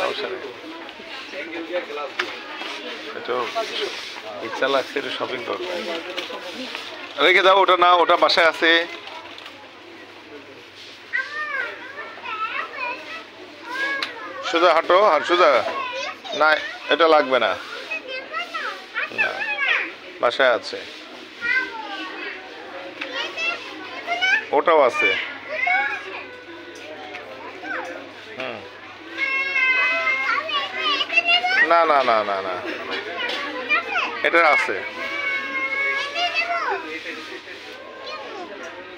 সমস্যা নেই। একটু ইচ্ছা লাগছে একটু শপিং করবো। রেখে দাও, ওটা না, ওটা বাসায় আছে। সোজা হাঁটো, আর সোজা না, এটা লাগবে না, না বাসায় আছে, ওটাও আছে। না না না না না, এটা আছে।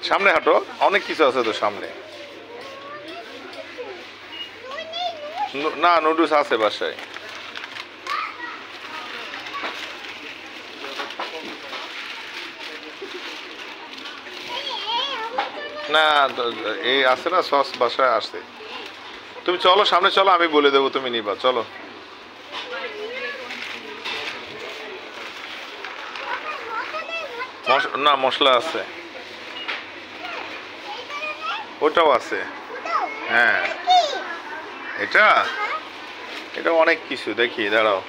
সামনে হাঁটো, অনেক কিছু আছে তো সামনে। না, নুডলস আছে বাসায়। না, এই আছে না সস বাসায় আসে। তুমি চলো সামনে চলো, আমি বলে দেবো, তুমি নিবা, চলো। না, মশলা আছে, ওটাও আছে। হ্যাঁ, এটা এটা অনেক কিছু, দেখি দাঁড়াও।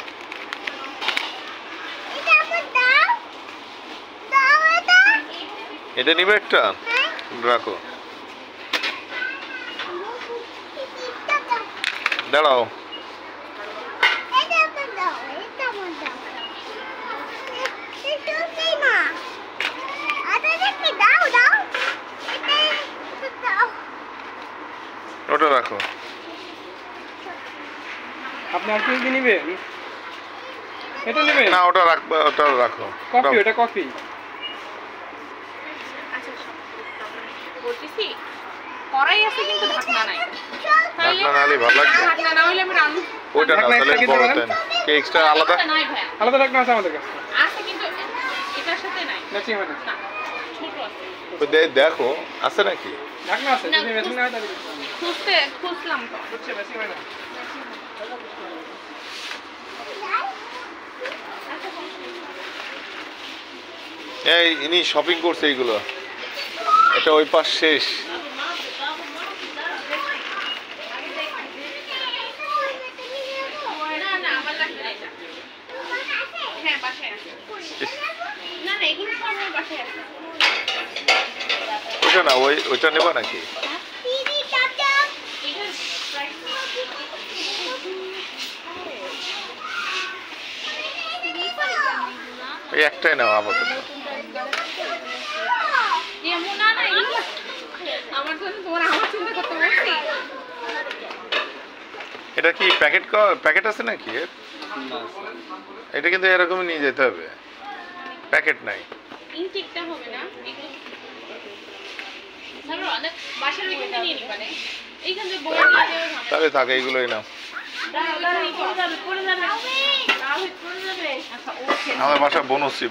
এটা নিবে একটা, রাখো, দাঁড়াও। ওটা রাখো। আপনি আর কি নেবেন? এটা নেবেন না, ওটা রাখবে, ওটা রাখো। কফি, ওটা কফি। আচ্ছা বলতেছি কড়াই আছে কিন্তু ঢাকনা নাই। ঢাকনা নালে ভালো লাগবে। ঢাকনা না হইলে আমি রান্না ওইটা না, তাহলে বড় দেন। কি এক্সট্রা আলাদা? নাই ভাই, আলাদা ঢাকনা আছে আমাদের কাছে। আছে কিন্তু এটার সাথে নাই। ম্যাচিং হয় না। না, ছোট আছে। দেখো আছে নাকি? ঢাকনা আছে, যদি ম্যাচিং না হয় তাহলে খুঁজলাম তো। হচ্ছে ম্যাচিং হয় না। এই ইনি শপিং করছে এইগুলো, এটা ওই পাশ শেষ। ওইটা না, ওইটা নেবা নাকি? এই একটাই নাও আপাতত। এটা কি প্যাকেট আছে নাকি এর? এটা কিন্তু এরকমই নিয়ে যেতে হবে, প্যাকেট নাই। তাহলে থাকে, এইগুলোই নাও। আমার বাসা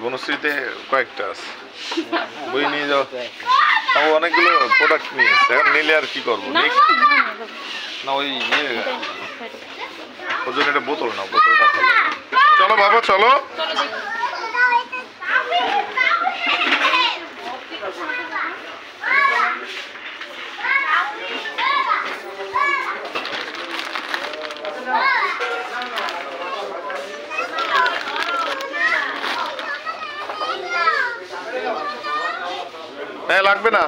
বনশ্রীতে কয়েকটা আছে, বই নিয়ে যাও। অনেকগুলো প্রোডাক্ট নিয়ে এসছে, এখন নিলে আর কি করবো? না, ওই ওর জন্য একটা বোতল নাও, বোতলটা ভালো। চলো বাবা, চলো। হ্যাঁ, লাগবে না।